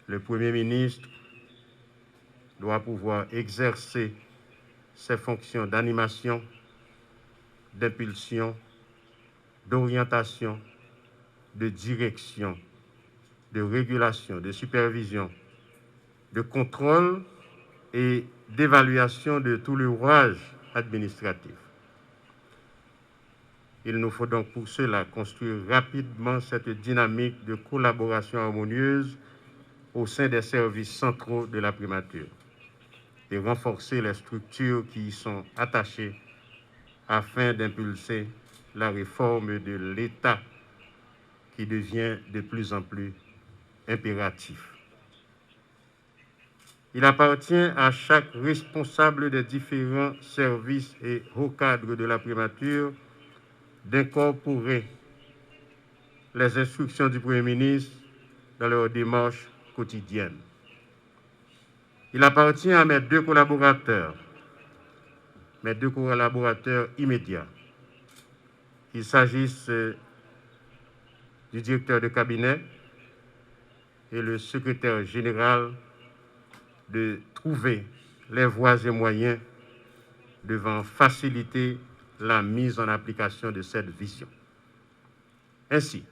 le Premier ministre doit pouvoir exercer ses fonctions d'animation, d'impulsion, d'orientation, de direction, de régulation, de supervision, de contrôle et d'évaluation de tout l'ouvrage administratif. Il nous faut donc pour cela construire rapidement cette dynamique de collaboration harmonieuse au sein des services centraux de la primature et renforcer les structures qui y sont attachées afin d'impulser la réforme de l'État qui devient de plus en plus impératif. Il appartient à chaque responsable des différents services et hauts cadres de la primature d'incorporer les instructions du Premier ministre dans leur démarche quotidienne. Il appartient à mes deux collaborateurs immédiats, qu'il s'agisse du directeur de cabinet et le secrétaire général, de trouver les voies et moyens devant faciliter la mise en application de cette vision. Ainsi,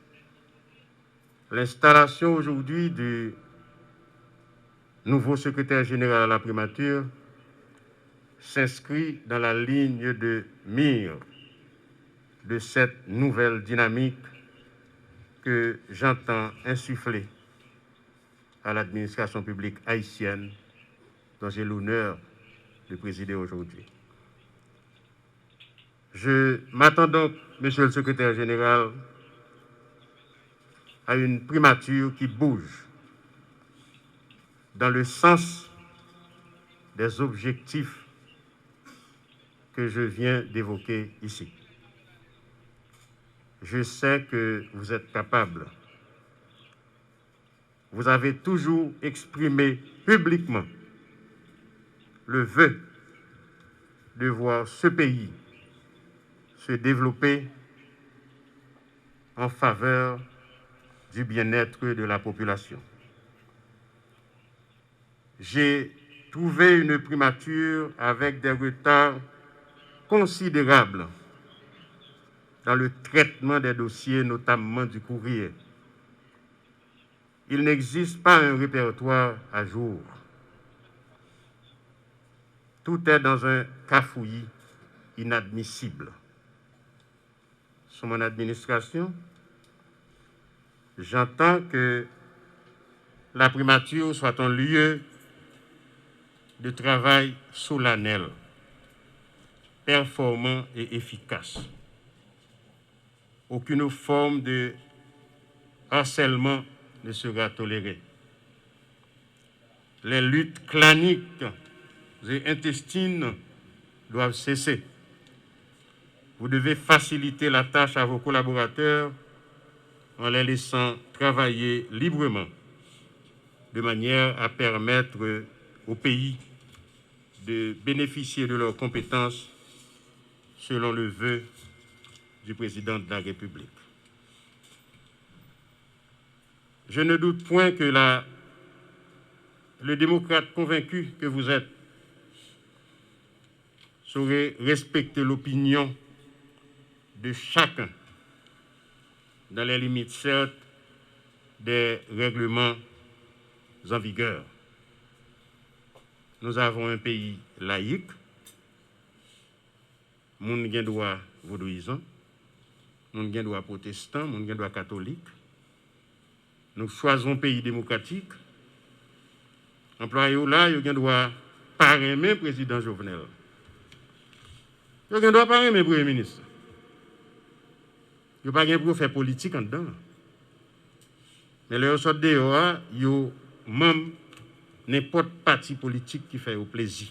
l'installation aujourd'hui du nouveau secrétaire général à la primature s'inscrit dans la ligne de mire de cette nouvelle dynamique que j'entends insuffler à l'administration publique haïtienne dont j'ai l'honneur de présider aujourd'hui. Je m'attends donc, Monsieur le Secrétaire général, à une primature qui bouge dans le sens des objectifs que je viens d'évoquer ici. Je sais que vous êtes capable. Vous avez toujours exprimé publiquement le vœu de voir ce pays se développer en faveur du bien-être de la population. J'ai trouvé une primature avec des retards considérables dans le traitement des dossiers, notamment du courrier. Il n'existe pas un répertoire à jour. Tout est dans un cafouillis inadmissible. Sous mon administration, j'entends que la primature soit un lieu de travail solennel, performant et efficace. Aucune forme de harcèlement ne sera tolérée. Les luttes claniques et intestines doivent cesser. Vous devez faciliter la tâche à vos collaborateurs en les laissant travailler librement, de manière à permettre au pays de bénéficier de leurs compétences selon le vœu du président de la République. Je ne doute point que le démocrate convaincu que vous êtes saurait respecter l'opinion de chacun, dans les limites certes des règlements en vigueur. Nous avons un pays laïque, moun gen droit vaudouisant, moun gen droit protestant, moun gen droit catholique. Nous choisissons un pays démocratique. Employés là, ils ont droit parrainer le président Jovenel. Ils ont droit parrainer le premier ministre. Ils n'ont pas de droit faire politique en dedans. Mais les autres dehors, ils ont même n'importe parti politique qui fait au plaisir.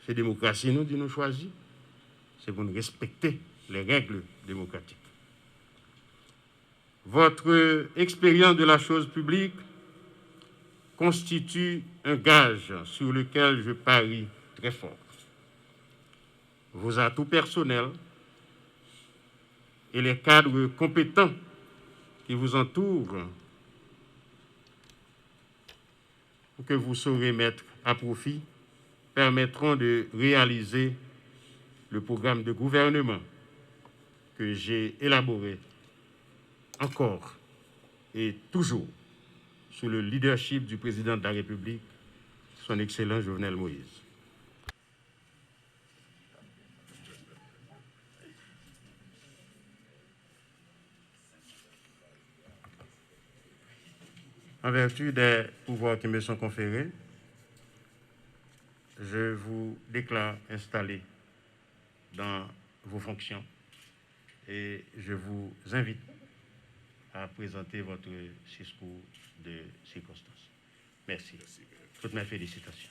C'est démocratie, nous, dit nous choisir. C'est pour nous respecter les règles démocratiques. Votre expérience de la chose publique constitue un gage sur lequel je parie très fort. Vos atouts personnels et les cadres compétents qui vous entourent que vous saurez mettre à profit permettront de réaliser le programme de gouvernement que j'ai élaboré encore et toujours sous le leadership du président de la République, son Excellent Jovenel Moïse. En vertu des pouvoirs qui me sont conférés, je vous déclare installé dans vos fonctions et je vous invite à présenter votre discours de circonstance. Merci. Toutes mes félicitations.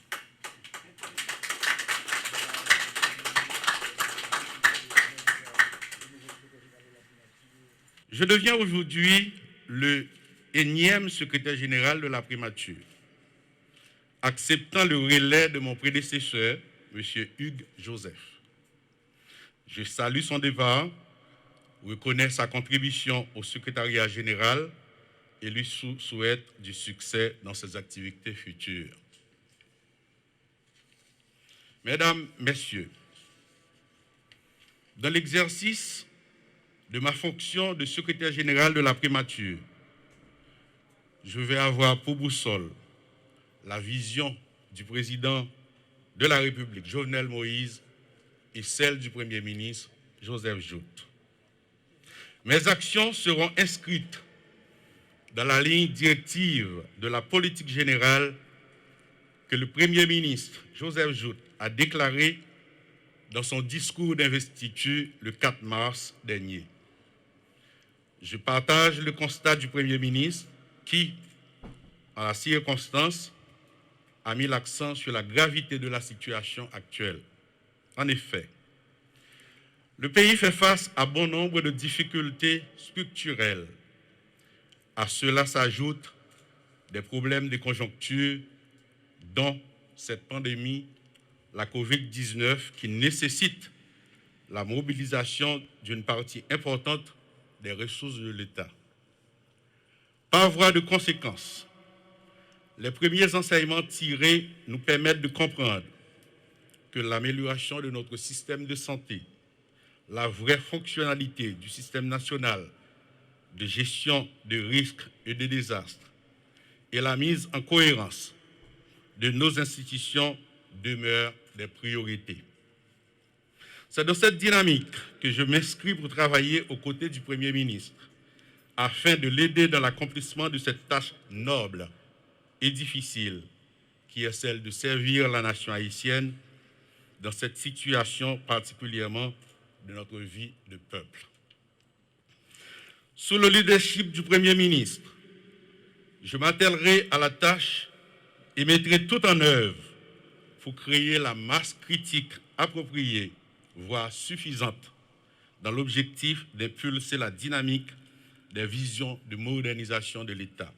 Je deviens aujourd'hui le énième secrétaire général de la primature, acceptant le relais de mon prédécesseur, M. Hugues Joseph. Je salue son départ, reconnais sa contribution au secrétariat général et lui souhaite du succès dans ses activités futures. Mesdames, Messieurs, dans l'exercice de ma fonction de secrétaire général de la primature, je vais avoir pour boussole la vision du président de la République, Jovenel Moïse, et celle du Premier ministre, Joseph Jout. Mes actions seront inscrites dans la ligne directive de la politique générale que le Premier ministre, Joseph Jout, a déclarée dans son discours d'investiture le 4 mars dernier. Je partage le constat du Premier ministre qui, en la circonstance, a mis l'accent sur la gravité de la situation actuelle. En effet, le pays fait face à bon nombre de difficultés structurelles. À cela s'ajoutent des problèmes de conjoncture, dont cette pandémie, la COVID-19, qui nécessite la mobilisation d'une partie importante des ressources de l'État. Par voie de conséquence, les premiers enseignements tirés nous permettent de comprendre que l'amélioration de notre système de santé, la vraie fonctionnalité du système national de gestion de risques et de désastres et la mise en cohérence de nos institutions demeurent des priorités. C'est dans cette dynamique que je m'inscris pour travailler aux côtés du Premier ministre afin de l'aider dans l'accomplissement de cette tâche noble et difficile qui est celle de servir la nation haïtienne dans cette situation particulièrement de notre vie de peuple. Sous le leadership du Premier ministre, je m'attellerai à la tâche et mettrai tout en œuvre pour créer la masse critique appropriée, voire suffisante, dans l'objectif d'impulser la dynamique des visions de modernisation de l'État.